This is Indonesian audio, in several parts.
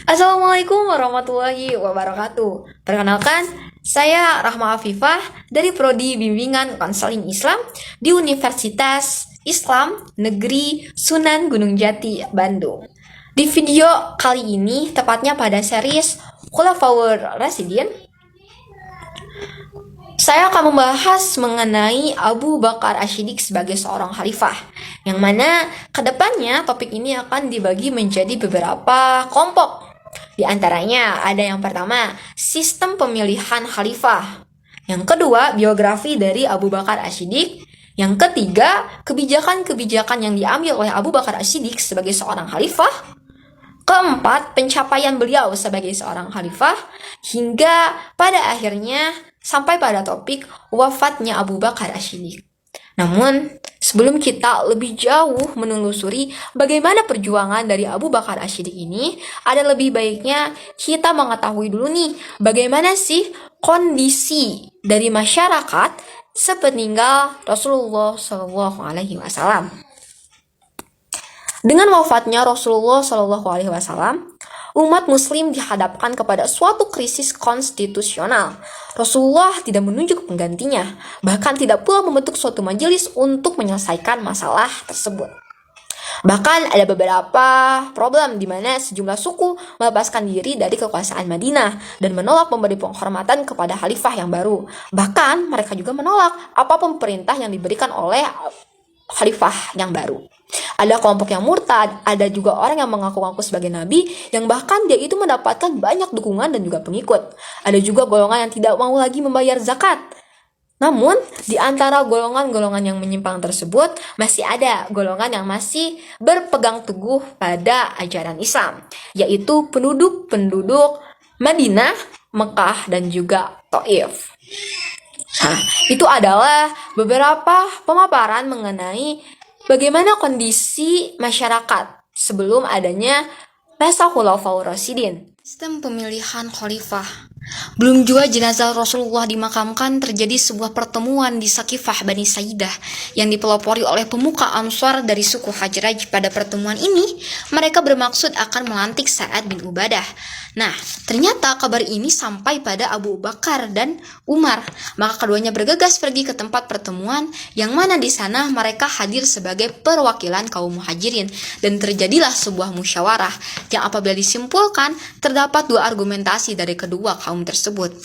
Assalamualaikum warahmatullahi wabarakatuh. Perkenalkan, saya Rahma Afifah dari Prodi Bimbingan Konseling Islam di Universitas Islam Negeri Sunan Gunung Jati, Bandung. Di video kali ini, tepatnya pada series Khulafaur Rasyidin, saya akan membahas mengenai Abu Bakar Ash-Shiddiq sebagai seorang khalifah, yang mana kedepannya topik ini akan dibagi menjadi beberapa kelompok. Di antaranya ada yang pertama, sistem pemilihan khalifah. Yang kedua, biografi dari Abu Bakar Ash-Shiddiq. Yang ketiga, kebijakan-kebijakan yang diambil oleh Abu Bakar Ash-Shiddiq sebagai seorang khalifah. Keempat, pencapaian beliau sebagai seorang khalifah. Hingga pada akhirnya sampai pada topik wafatnya Abu Bakar Ash-Shiddiq. Namun, sebelum kita lebih jauh menelusuri bagaimana perjuangan dari Abu Bakar Ash-Shiddiq ini, ada lebih baiknya kita mengetahui dulu nih, bagaimana sih kondisi dari masyarakat sepeninggal Rasulullah SAW. Dengan wafatnya Rasulullah SAW, umat muslim dihadapkan kepada suatu krisis konstitusional. Rasulullah tidak menunjuk penggantinya, bahkan tidak pula membentuk suatu majelis untuk menyelesaikan masalah tersebut. Bahkan ada beberapa problem di mana sejumlah suku melepaskan diri dari kekuasaan Madinah dan menolak memberi penghormatan kepada khalifah yang baru. Bahkan mereka juga menolak apapun perintah yang diberikan oleh khalifah yang baru. Ada kelompok yang murtad, ada juga orang yang mengaku-ngaku sebagai nabi, yang bahkan dia itu mendapatkan banyak dukungan dan juga pengikut. Ada juga golongan yang tidak mau lagi membayar zakat. Namun, di antara golongan-golongan yang menyimpang tersebut, masih ada golongan yang masih berpegang teguh pada ajaran Islam, yaitu penduduk-penduduk Madinah, Mekah, dan juga Taif. Nah, itu adalah beberapa pemaparan mengenai bagaimana kondisi masyarakat sebelum adanya masa Khulafaur Rasyidin. Sistem pemilihan khalifah. Belum juga jenazah Rasulullah dimakamkan, terjadi sebuah pertemuan di Sakifah Bani Saidah yang dipelopori oleh pemuka Ansar dari suku Hajraj. Pada pertemuan ini, mereka bermaksud akan melantik Sa'ad bin Ubadah. Nah, ternyata kabar ini sampai pada Abu Bakar dan Umar. Maka keduanya bergegas pergi ke tempat pertemuan, yang mana di sana mereka hadir sebagai perwakilan kaum muhajirin, dan terjadilah sebuah musyawarah yang apabila disimpulkan terdapat dua argumentasi dari kedua kaum tersebut.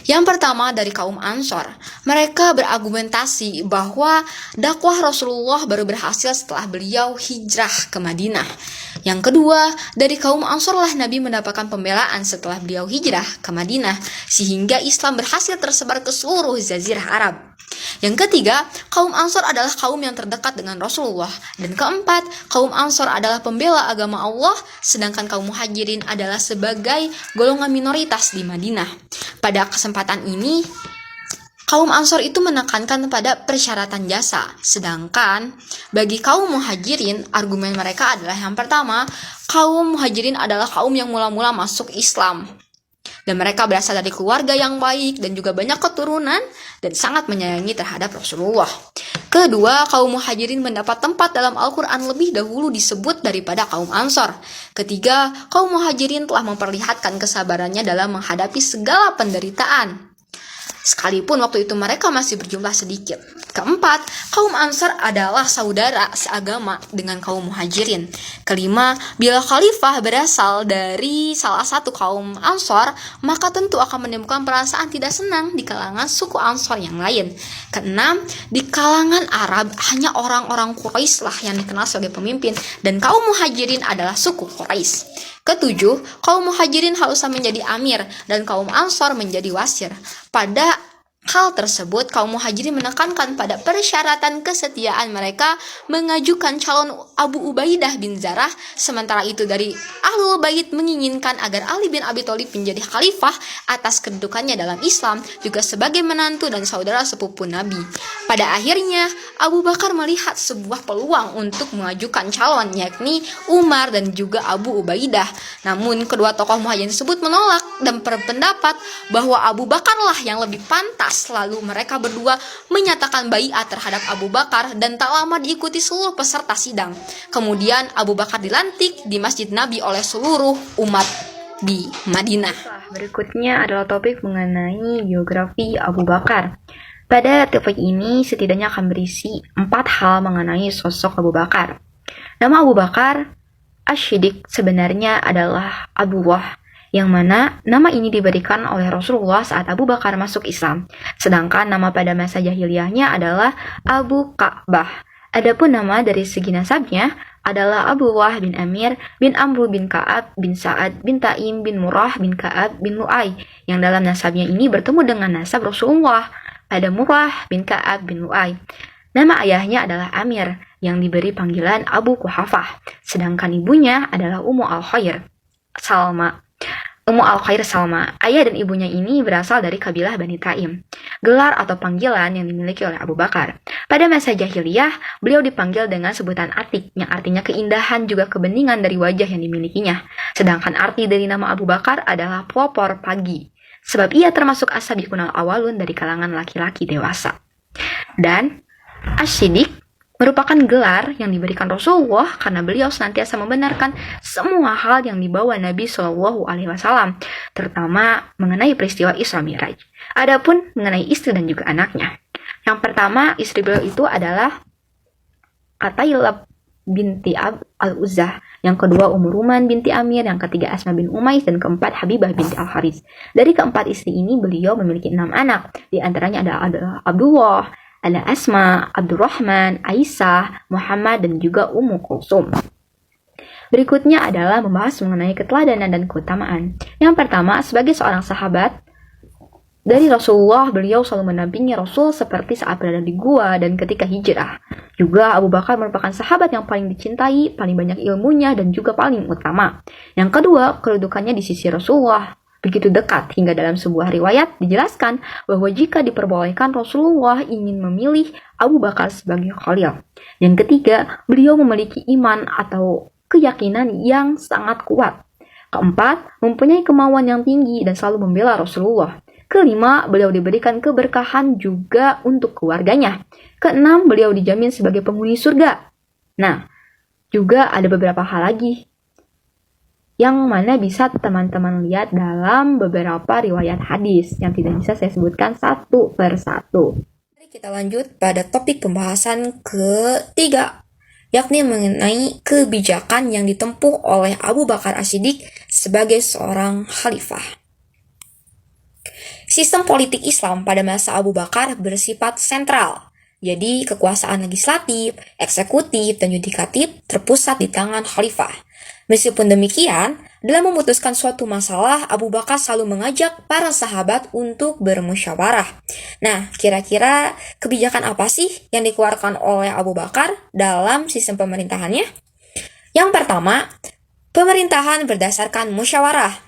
Yang pertama dari kaum Ansor, mereka berargumentasi bahwa dakwah Rasulullah baru berhasil setelah beliau hijrah ke Madinah. Yang kedua, dari kaum Ansor lah Nabi mendapatkan pembelaan setelah beliau hijrah ke Madinah, sehingga Islam berhasil tersebar ke seluruh Jazirah Arab. Yang ketiga, kaum Ansor adalah kaum yang terdekat dengan Rasulullah. Dan keempat, kaum Ansor adalah pembela agama Allah, sedangkan kaum Muhajirin adalah sebagai golongan minoritas di Madinah. Pada kesempatan ini, kaum Ansor itu menekankan pada persyaratan jasa, sedangkan bagi kaum Muhajirin, argumen mereka adalah yang pertama, kaum Muhajirin adalah kaum yang mula-mula masuk Islam. Dan mereka berasal dari keluarga yang baik dan juga banyak keturunan dan sangat menyayangi terhadap Rasulullah. Kedua, kaum Muhajirin mendapat tempat dalam Al-Quran lebih dahulu disebut daripada kaum Ansor. Ketiga, kaum Muhajirin telah memperlihatkan kesabarannya dalam menghadapi segala penderitaan, sekalipun waktu itu mereka masih berjumlah sedikit. Keempat, kaum Ansar adalah saudara seagama dengan kaum Muhajirin. Kelima, bila khalifah berasal dari salah satu kaum Ansar, maka tentu akan menimbulkan perasaan tidak senang di kalangan suku Ansar yang lain. Keenam, di kalangan Arab hanya orang-orang Quraisy lah yang dikenal sebagai pemimpin, dan kaum Muhajirin adalah suku Quraisy. Ketujuh, kaum Muhajirin harusnya menjadi amir dan kaum Ansar menjadi wasir. Pada hal tersebut, kaum Muhajirin menekankan pada persyaratan kesetiaan mereka mengajukan calon Abu Ubaidah bin Zarrah. Sementara itu dari Ahlul Bait menginginkan agar Ali bin Abi Thalib menjadi khalifah atas kedudukannya dalam Islam, juga sebagai menantu dan saudara sepupu Nabi. Pada akhirnya, Abu Bakar melihat sebuah peluang untuk mengajukan calon, yakni Umar dan juga Abu Ubaidah. Namun kedua tokoh Muhajirin tersebut menolak dan berpendapat bahwa Abu Bakarlah yang lebih pantas keras, lalu mereka berdua menyatakan baiat terhadap Abu Bakar dan tak lama diikuti seluruh peserta sidang. Kemudian Abu Bakar dilantik di Masjid Nabi oleh seluruh umat di Madinah. Berikutnya adalah topik mengenai biografi Abu Bakar. Pada topik ini setidaknya akan berisi 4 hal mengenai sosok Abu Bakar. Nama Abu Bakar Asy-Siddiq sebenarnya adalah Abdullah, yang mana nama ini diberikan oleh Rasulullah saat Abu Bakar masuk Islam. Sedangkan nama pada masa jahiliyahnya adalah Abu Ka'bah. Adapun nama dari segi nasabnya adalah Abdullah bin Amir bin Amr bin Ka'ab bin Sa'ad bin Taim bin Murrah bin Ka'ab bin Lu'ay, yang dalam nasabnya ini bertemu dengan nasab Rasulullah pada Murrah bin Ka'ab bin Lu'ay. Nama ayahnya adalah Amir, yang diberi panggilan Abu Quhafah, sedangkan ibunya adalah Ummu Al-Khair Salma. Ummu Al-Khair Salma, ayah dan ibunya ini berasal dari kabilah Bani Taim. Gelar atau panggilan yang dimiliki oleh Abu Bakar. Pada masa jahiliyah, beliau dipanggil dengan sebutan Atik, yang artinya keindahan juga kebeningan dari wajah yang dimilikinya. Sedangkan arti dari nama Abu Bakar adalah pelopor pagi, sebab ia termasuk as-sabiqunal awalun dari kalangan laki-laki dewasa. Dan Asy-Siddiq merupakan gelar yang diberikan Rasulullah karena beliau senantiasa membenarkan semua hal yang dibawa Nabi Shallallahu Alaihi Wasallam, terutama mengenai peristiwa Isra Mi'raj. Adapun mengenai istri dan juga anaknya, yang pertama istri beliau itu adalah Atailah binti Al-Uzzah, yang kedua Ruman binti Amir, yang ketiga Asma bin Umais, dan keempat Habibah binti Al-Haris. Dari keempat istri ini beliau memiliki 6 anak, di antaranya ada Abdullah, ada Asma, Abdurrahman, Aisyah, Muhammad, dan juga Ummu Kulsum. Berikutnya adalah membahas mengenai keteladanan dan keutamaan. Yang pertama, sebagai seorang sahabat dari Rasulullah, beliau selalu mendampingi Rasul seperti saat berada di gua dan ketika hijrah. Juga Abu Bakar merupakan sahabat yang paling dicintai, paling banyak ilmunya, dan juga paling utama. Yang kedua, kedudukannya di sisi Rasulullah begitu dekat, hingga dalam sebuah riwayat dijelaskan bahwa jika diperbolehkan Rasulullah ingin memilih Abu Bakar sebagai khalil. Yang ketiga, beliau memiliki iman atau keyakinan yang sangat kuat. Keempat, mempunyai kemauan yang tinggi dan selalu membela Rasulullah. Kelima, beliau diberikan keberkahan juga untuk keluarganya. Keenam, beliau dijamin sebagai penghuni surga. Nah, juga ada beberapa hal lagi yang mana bisa teman-teman lihat dalam beberapa riwayat hadis yang tidak bisa saya sebutkan satu per satu. Mari kita lanjut pada topik pembahasan ketiga, yakni mengenai kebijakan yang ditempuh oleh Abu Bakar Asy-Siddiq sebagai seorang khalifah. Sistem politik Islam pada masa Abu Bakar bersifat sentral. Jadi kekuasaan legislatif, eksekutif, dan yudikatif terpusat di tangan khalifah. Meskipun demikian, dalam memutuskan suatu masalah, Abu Bakar selalu mengajak para sahabat untuk bermusyawarah. Nah, kira-kira kebijakan apa sih yang dikeluarkan oleh Abu Bakar dalam sistem pemerintahannya? Yang pertama, pemerintahan berdasarkan musyawarah.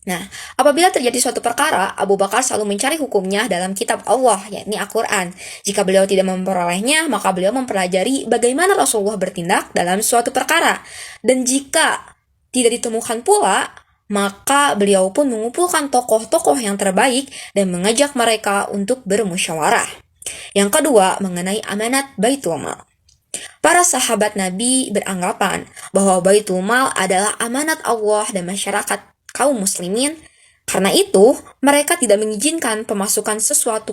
Nah, apabila terjadi suatu perkara, Abu Bakar selalu mencari hukumnya dalam kitab Allah, yakni Al-Quran. Jika beliau tidak memperolehnya, maka beliau mempelajari bagaimana Rasulullah bertindak dalam suatu perkara. Dan jika tidak ditemukan pula, maka beliau pun mengumpulkan tokoh-tokoh yang terbaik dan mengajak mereka untuk bermusyawarah. Yang kedua, mengenai amanat Baitul Mal. Para sahabat Nabi beranggapan bahwa Baitul Mal adalah amanat Allah dan masyarakat kaum muslimin. Karena itu, mereka tidak mengizinkan pemasukan sesuatu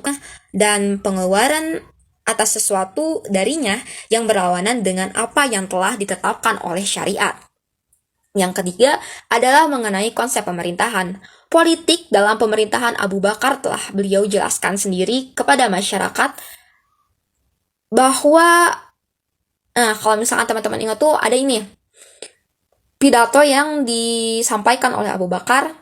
dan pengeluaran atas sesuatu darinya yang berlawanan dengan apa yang telah ditetapkan oleh syariat. Yang ketiga adalah mengenai konsep pemerintahan. Politik dalam pemerintahan Abu Bakar telah beliau jelaskan sendiri kepada masyarakat bahwa, kalau misalkan teman-teman ingat tuh ada ini, pidato yang disampaikan oleh Abu Bakar,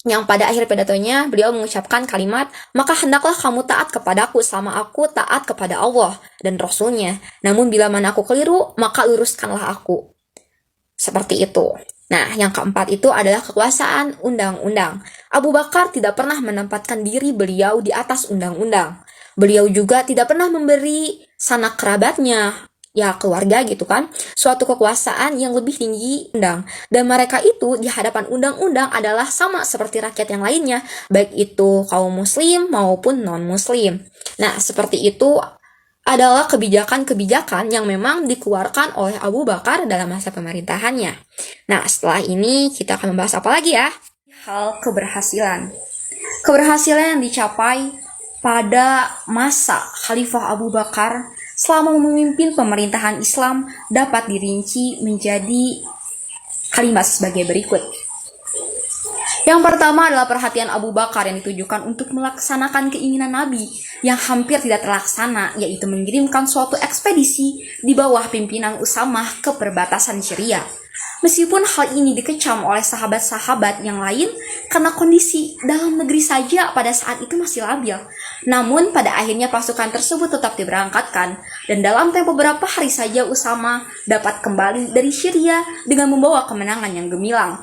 yang pada akhir pidatonya beliau mengucapkan kalimat, maka hendaklah kamu taat kepadaku selama aku taat kepada Allah dan Rasulnya. Namun bila mana aku keliru, maka luruskanlah aku. Seperti itu. Nah, yang keempat itu adalah kekuasaan undang-undang. Abu Bakar tidak pernah menempatkan diri beliau di atas undang-undang. Beliau juga tidak pernah memberi sanak kerabatnya ya keluarga gitu kan, suatu kekuasaan yang lebih tinggi undang. Dan mereka itu di hadapan undang-undang adalah sama seperti rakyat yang lainnya, baik itu kaum muslim maupun non-muslim. Nah, seperti itu adalah kebijakan-kebijakan yang memang dikeluarkan oleh Abu Bakar dalam masa pemerintahannya. Nah, setelah ini kita akan membahas apa lagi ya? Hal keberhasilan. Keberhasilan yang dicapai pada masa Khalifah Abu Bakar selama memimpin pemerintahan Islam dapat dirinci menjadi kalimat sebagai berikut. Yang pertama adalah perhatian Abu Bakar yang ditujukan untuk melaksanakan keinginan Nabi yang hampir tidak terlaksana, yaitu mengirimkan suatu ekspedisi di bawah pimpinan Usamah ke perbatasan Syria. Meskipun hal ini dikecam oleh sahabat-sahabat yang lain karena kondisi dalam negeri saja pada saat itu masih labil. Namun pada akhirnya pasukan tersebut tetap diberangkatkan dan dalam tempo beberapa hari saja Usamah dapat kembali dari Syria dengan membawa kemenangan yang gemilang.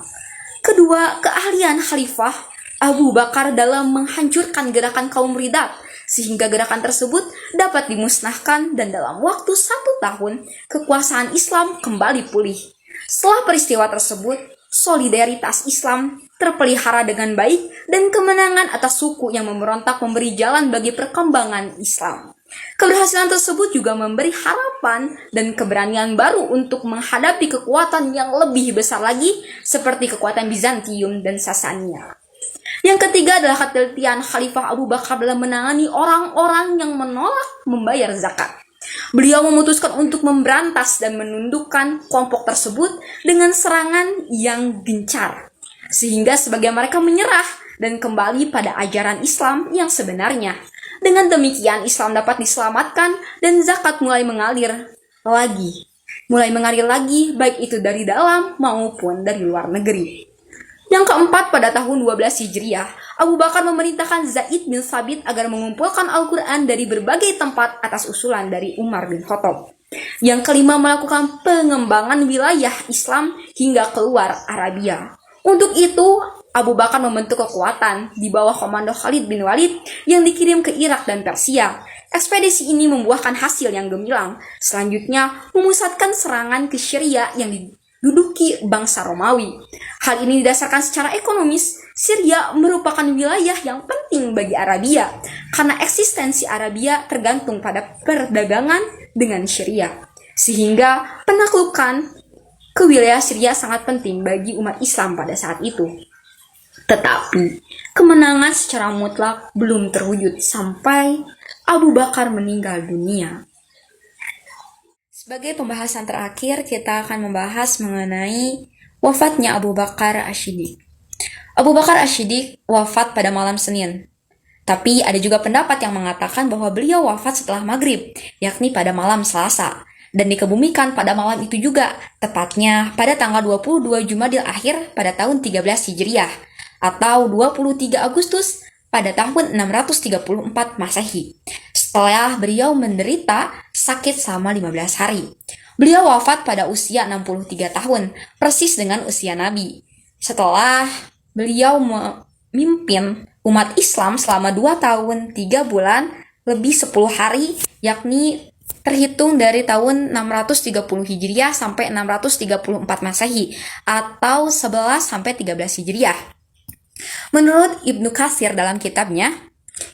Kedua, keahlian Khalifah Abu Bakar dalam menghancurkan gerakan kaum Riddat sehingga gerakan tersebut dapat dimusnahkan dan dalam waktu 1 tahun kekuasaan Islam kembali pulih. Setelah peristiwa tersebut, solidaritas Islam terpelihara dengan baik dan kemenangan atas suku yang memberontak memberi jalan bagi perkembangan Islam. Keberhasilan tersebut juga memberi harapan dan keberanian baru untuk menghadapi kekuatan yang lebih besar lagi seperti kekuatan Bizantium dan Sasania. Yang ketiga adalah ketelitian Khalifah Abu Bakar dalam menangani orang-orang yang menolak membayar zakat. Beliau memutuskan untuk memberantas dan menundukkan kelompok tersebut dengan serangan yang gencar, sehingga sebagian mereka menyerah dan kembali pada ajaran Islam yang sebenarnya. Dengan demikian Islam dapat diselamatkan dan zakat mulai mengalir lagi, baik itu dari dalam maupun dari luar negeri. Yang keempat, pada tahun 12 Hijriah, Abu Bakar memerintahkan Zaid bin Thabit agar mengumpulkan Al-Quran dari berbagai tempat atas usulan dari Umar bin Khattab. Yang kelima, melakukan pengembangan wilayah Islam hingga keluar Arabia. Untuk itu, Abu Bakar membentuk kekuatan di bawah komando Khalid bin Walid yang dikirim ke Irak dan Persia. Ekspedisi ini membuahkan hasil yang gemilang. Selanjutnya, memusatkan serangan ke Syria yang diduduki bangsa Romawi. Hal ini didasarkan secara ekonomis. Syria merupakan wilayah yang penting bagi Arabia karena eksistensi Arabia tergantung pada perdagangan dengan Syria. Sehingga penaklukan ke wilayah Syria sangat penting bagi umat Islam pada saat itu. Tetapi kemenangan secara mutlak belum terwujud sampai Abu Bakar meninggal dunia. Sebagai pembahasan terakhir, kita akan membahas mengenai wafatnya Abu Bakar Asy-Syiddiq. Abu Bakar Asy-Syiddiq wafat pada malam Senin. Tapi ada juga pendapat yang mengatakan bahwa beliau wafat setelah maghrib, yakni pada malam Selasa. Dan dikebumikan pada malam itu juga, tepatnya pada tanggal 22 Jumadil Akhir pada tahun 13 Hijriah, atau 23 Agustus pada tahun 634 Masehi. Setelah beliau menderita sakit selama 15 hari. Beliau wafat pada usia 63 tahun, persis dengan usia Nabi. Setelah beliau memimpin umat Islam selama 2 tahun 3 bulan lebih 10 hari, yakni terhitung dari tahun 630 Hijriah sampai 634 Masehi atau 11 sampai 13 Hijriah. Menurut Ibnu Katsir dalam kitabnya,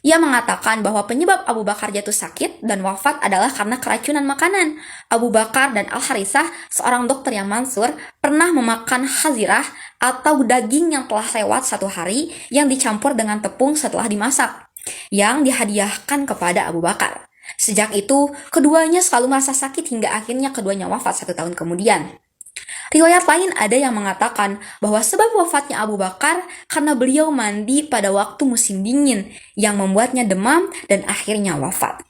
ia mengatakan bahwa penyebab Abu Bakar jatuh sakit dan wafat adalah karena keracunan makanan. Abu Bakar dan Al-Harithah, seorang dokter yang mansur, pernah memakan hazirah atau daging yang telah lewat 1 hari yang dicampur dengan tepung setelah dimasak, yang dihadiahkan kepada Abu Bakar. Sejak itu, keduanya selalu merasa sakit hingga akhirnya keduanya wafat 1 tahun kemudian. Riwayat lain ada yang mengatakan bahwa sebab wafatnya Abu Bakar karena beliau mandi pada waktu musim dingin yang membuatnya demam dan akhirnya wafat.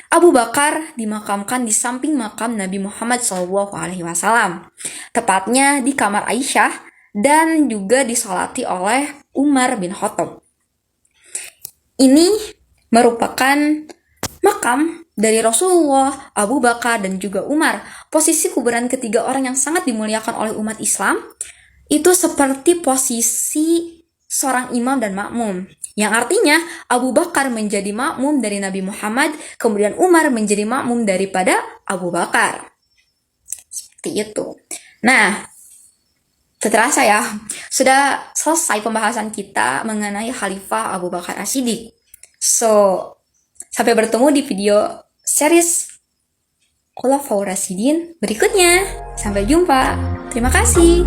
Abu Bakar dimakamkan di samping makam Nabi Muhammad SAW, tepatnya di kamar Aisyah dan juga disolati oleh Umar bin Khattab. Ini merupakan makam dari Rasulullah, Abu Bakar, dan juga Umar. Posisi kuburan ketiga orang yang sangat dimuliakan oleh umat Islam itu seperti posisi seorang imam dan makmum. Yang artinya Abu Bakar menjadi makmum dari Nabi Muhammad, kemudian Umar menjadi makmum daripada Abu Bakar. Seperti itu. Nah, terasa ya, sudah selesai pembahasan kita mengenai Khalifah Abu Bakar As-Siddiq. So, sampai bertemu di video series Khulafaur Rasyidin berikutnya. Sampai jumpa. Terima kasih.